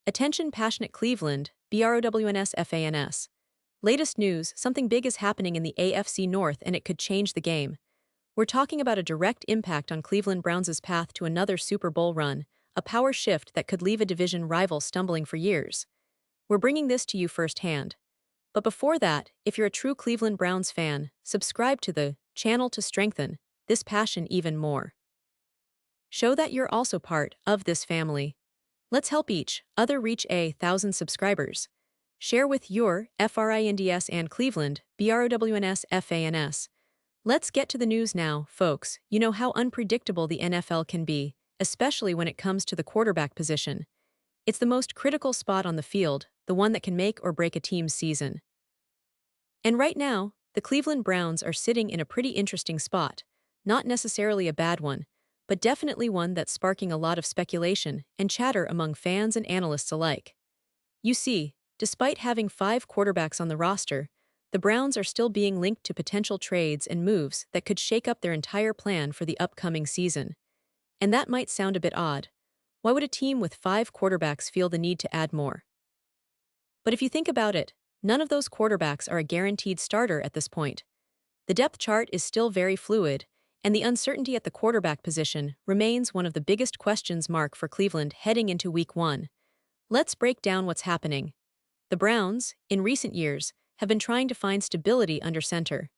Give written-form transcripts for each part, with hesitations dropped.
Attention passionate Cleveland, BROWNS FANS. Latest news, something big is happening in the AFC North and it could change the game. We're talking about a direct impact on Cleveland Browns' path to another Super Bowl run, a power shift that could leave a division rival stumbling for years. We're bringing this to you firsthand. But before that, if you're a true Cleveland Browns fan, subscribe to the channel to strengthen this passion even more. Show that you're also part of this family. Let's help each other reach 1,000 subscribers. Share with your FRINDS and Cleveland, BROWNS FANS. Let's get to the news now, folks. You know how unpredictable the NFL can be, especially when it comes to the quarterback position. It's the most critical spot on the field, the one that can make or break a team's season. And right now, the Cleveland Browns are sitting in a pretty interesting spot. Not necessarily a bad one, but definitely one that's sparking a lot of speculation and chatter among fans and analysts alike. You see, despite having 5 quarterbacks on the roster, the Browns are still being linked to potential trades and moves that could shake up their entire plan for the upcoming season. And that might sound a bit odd. Why would a team with 5 quarterbacks feel the need to add more? But if you think about it, none of those quarterbacks are a guaranteed starter at this point. The depth chart is still very fluid, and the uncertainty at the quarterback position remains one of the biggest questions mark for Cleveland heading into Week 1. Let's break down what's happening. The Browns, in recent years, have been trying to find stability under center.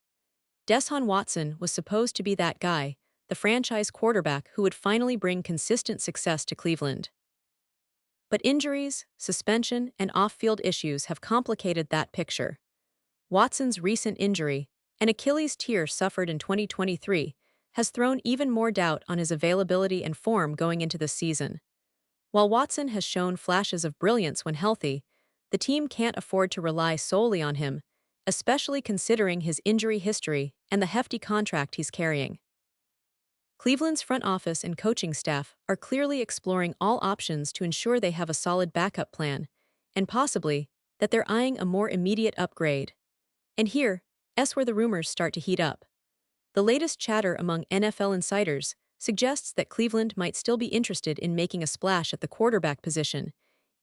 Deshaun Watson was supposed to be that guy, the franchise quarterback who would finally bring consistent success to Cleveland. But injuries, suspension, and off-field issues have complicated that picture. Watson's recent injury, an Achilles tear suffered in 2023, has thrown even more doubt on his availability and form going into this season. While Watson has shown flashes of brilliance when healthy, the team can't afford to rely solely on him, especially considering his injury history and the hefty contract he's carrying. Cleveland's front office and coaching staff are clearly exploring all options to ensure they have a solid backup plan, and possibly that they're eyeing a more immediate upgrade. And here's where the rumors start to heat up. The latest chatter among NFL insiders suggests that Cleveland might still be interested in making a splash at the quarterback position,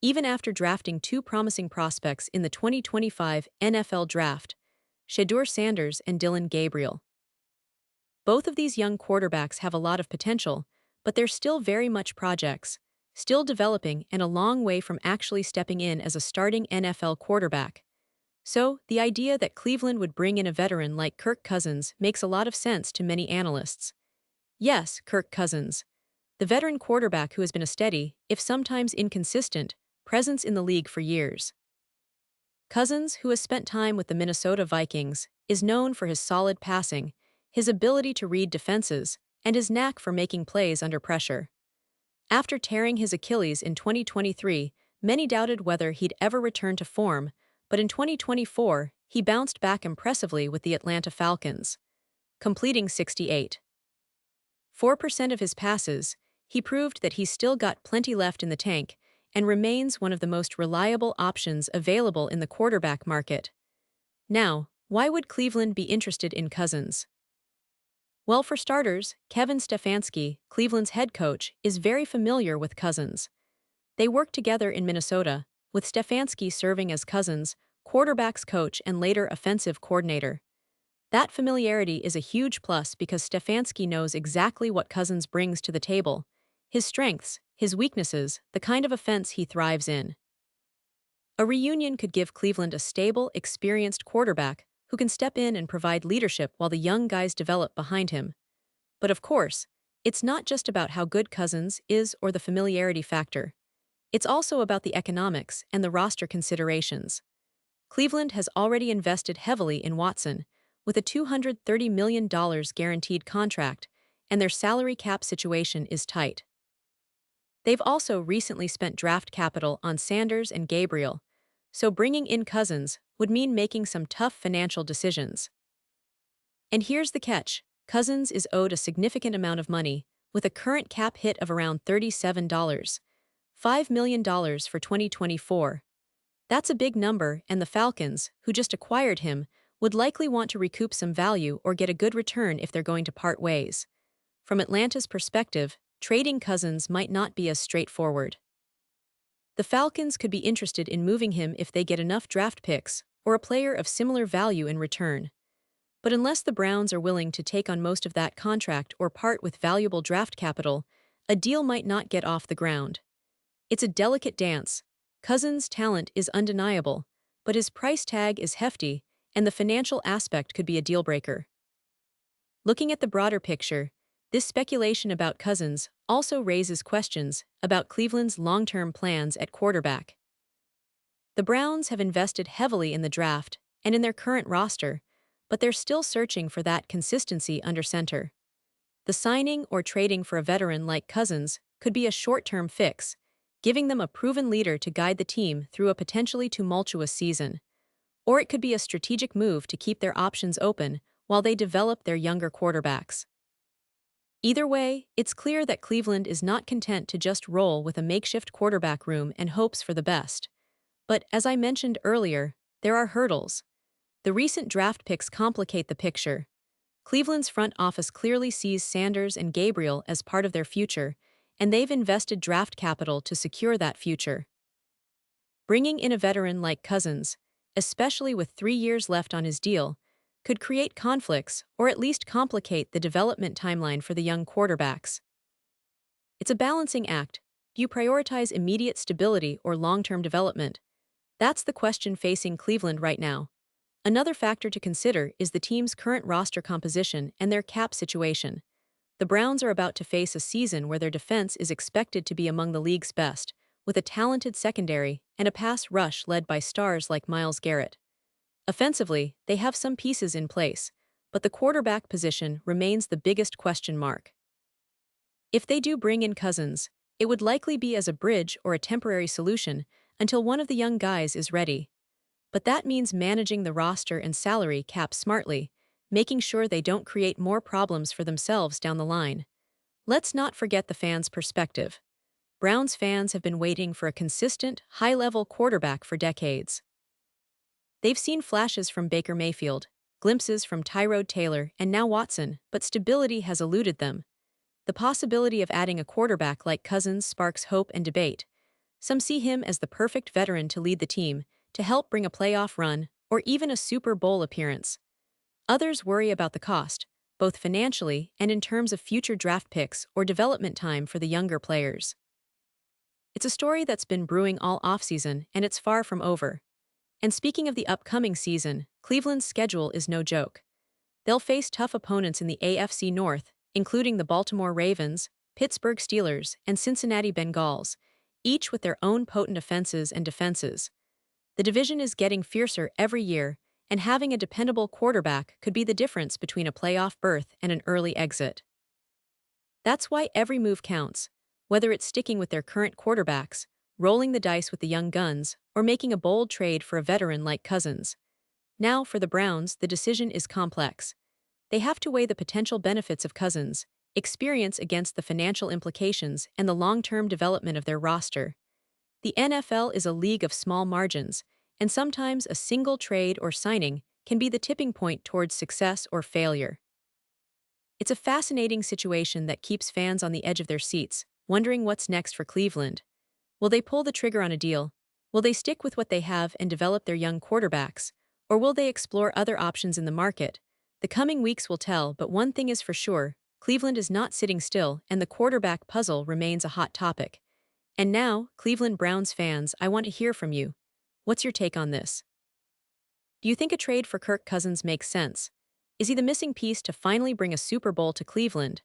even after drafting 2 promising prospects in the 2025 NFL Draft, Shedeur Sanders and Dillon Gabriel. Both of these young quarterbacks have a lot of potential, but they're still very much projects, still developing and a long way from actually stepping in as a starting NFL quarterback. So, the idea that Cleveland would bring in a veteran like Kirk Cousins makes a lot of sense to many analysts. Yes, Kirk Cousins, the veteran quarterback who has been a steady, if sometimes inconsistent, presence in the league for years. Cousins, who has spent time with the Minnesota Vikings, is known for his solid passing, his ability to read defenses, and his knack for making plays under pressure. After tearing his Achilles in 2023, many doubted whether he'd ever return to form, but in 2024, he bounced back impressively with the Atlanta Falcons, completing 68.4% of his passes. He proved that he's still got plenty left in the tank and remains one of the most reliable options available in the quarterback market. Now, why would Cleveland be interested in Cousins? Well, for starters, Kevin Stefanski, Cleveland's head coach, is very familiar with Cousins. They worked together in Minnesota, with Stefanski serving as Cousins' quarterback's coach and later offensive coordinator. That familiarity is a huge plus because Stefanski knows exactly what Cousins brings to the table, his strengths, his weaknesses, the kind of offense he thrives in. A reunion could give Cleveland a stable, experienced quarterback who can step in and provide leadership while the young guys develop behind him. But of course, it's not just about how good Cousins is or the familiarity factor. It's also about the economics and the roster considerations. Cleveland has already invested heavily in Watson, with a $230 million guaranteed contract, and their salary cap situation is tight. They've also recently spent draft capital on Sanders and Gabriel, so bringing in Cousins would mean making some tough financial decisions. And here's the catch. Cousins is owed a significant amount of money, with a current cap hit of around $37.5 million for 2024. That's a big number, and the Falcons, who just acquired him, would likely want to recoup some value or get a good return if they're going to part ways. From Atlanta's perspective, trading Cousins might not be as straightforward. The Falcons could be interested in moving him if they get enough draft picks or a player of similar value in return. But unless the Browns are willing to take on most of that contract or part with valuable draft capital, a deal might not get off the ground. It's a delicate dance. Cousins' talent is undeniable, but his price tag is hefty, and the financial aspect could be a deal-breaker. Looking at the broader picture, this speculation about Cousins also raises questions about Cleveland's long-term plans at quarterback. The Browns have invested heavily in the draft and in their current roster, but they're still searching for that consistency under center. The signing or trading for a veteran like Cousins could be a short-term fix, giving them a proven leader to guide the team through a potentially tumultuous season. Or it could be a strategic move to keep their options open while they develop their younger quarterbacks. Either way, it's clear that Cleveland is not content to just roll with a makeshift quarterback room and hopes for the best. But as I mentioned earlier, there are hurdles. The recent draft picks complicate the picture. Cleveland's front office clearly sees Sanders and Gabriel as part of their future, and they've invested draft capital to secure that future. Bringing in a veteran like Cousins, especially with 3 years left on his deal, could create conflicts or at least complicate the development timeline for the young quarterbacks. It's a balancing act. Do you prioritize immediate stability or long-term development? That's the question facing Cleveland right now. Another factor to consider is the team's current roster composition and their cap situation. The Browns are about to face a season where their defense is expected to be among the league's best, with a talented secondary and a pass rush led by stars like Myles Garrett. Offensively, they have some pieces in place, but the quarterback position remains the biggest question mark. If they do bring in Cousins, it would likely be as a bridge or a temporary solution until one of the young guys is ready. But that means managing the roster and salary cap smartly, making sure they don't create more problems for themselves down the line. Let's not forget the fans' perspective. Browns fans have been waiting for a consistent, high-level quarterback for decades. They've seen flashes from Baker Mayfield, glimpses from Tyrod Taylor, and now Watson, but stability has eluded them. The possibility of adding a quarterback like Cousins sparks hope and debate. Some see him as the perfect veteran to lead the team, to help bring a playoff run, or even a Super Bowl appearance. Others worry about the cost, both financially and in terms of future draft picks or development time for the younger players. It's a story that's been brewing all offseason, and it's far from over. And speaking of the upcoming season, Cleveland's schedule is no joke. They'll face tough opponents in the AFC North, including the Baltimore Ravens, Pittsburgh Steelers, and Cincinnati Bengals, each with their own potent offenses and defenses. The division is getting fiercer every year, and having a dependable quarterback could be the difference between a playoff berth and an early exit. That's why every move counts, whether it's sticking with their current quarterbacks, rolling the dice with the young guns, or making a bold trade for a veteran like Cousins. Now, for the Browns, the decision is complex. They have to weigh the potential benefits of Cousins, experience against the financial implications, and the long-term development of their roster. The NFL is a league of small margins, and sometimes a single trade or signing can be the tipping point towards success or failure. It's a fascinating situation that keeps fans on the edge of their seats, wondering what's next for Cleveland. Will they pull the trigger on a deal? Will they stick with what they have and develop their young quarterbacks? Or will they explore other options in the market? The coming weeks will tell, but one thing is for sure, Cleveland is not sitting still, and the quarterback puzzle remains a hot topic. And now, Cleveland Browns fans, I want to hear from you. What's your take on this? Do you think a trade for Kirk Cousins makes sense? Is he the missing piece to finally bring a Super Bowl to Cleveland?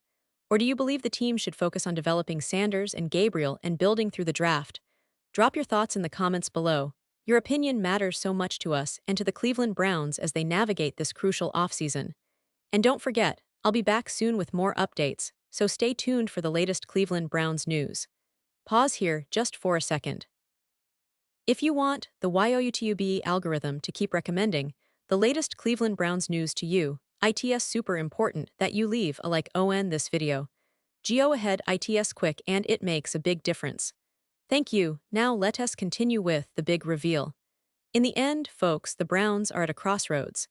Or do you believe the team should focus on developing Sanders and Gabriel and building through the draft? Drop your thoughts in the comments below. Your opinion matters so much to us and to the Cleveland Browns as they navigate this crucial offseason. And don't forget, I'll be back soon with more updates, so stay tuned for the latest Cleveland Browns news. Pause here just for a second. If you want the YouTube algorithm to keep recommending the latest Cleveland Browns news to you, it's super important that you leave a like on this video. Go ahead, it's quick and it makes a big difference. Thank you. Now let us continue with the big reveal. In the end, folks, the Browns are at a crossroads.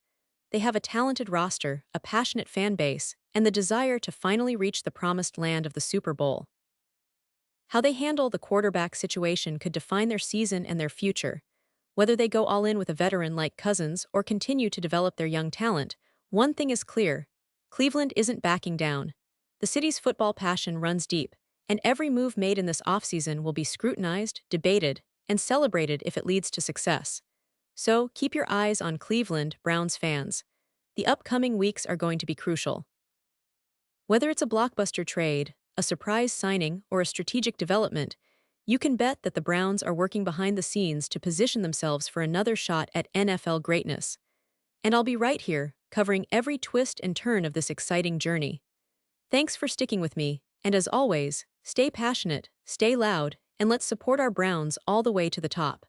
They have a talented roster, a passionate fan base, and the desire to finally reach the promised land of the Super Bowl. How they handle the quarterback situation could define their season and their future. Whether they go all in with a veteran like Cousins or continue to develop their young talent, one thing is clear: Cleveland isn't backing down. The city's football passion runs deep, and every move made in this offseason will be scrutinized, debated, and celebrated if it leads to success. So keep your eyes on Cleveland Browns fans. The upcoming weeks are going to be crucial. Whether it's a blockbuster trade, a surprise signing, or a strategic development, you can bet that the Browns are working behind the scenes to position themselves for another shot at NFL greatness. And I'll be right here, covering every twist and turn of this exciting journey. Thanks for sticking with me, and as always, stay passionate, stay loud, and let's support our Browns all the way to the top.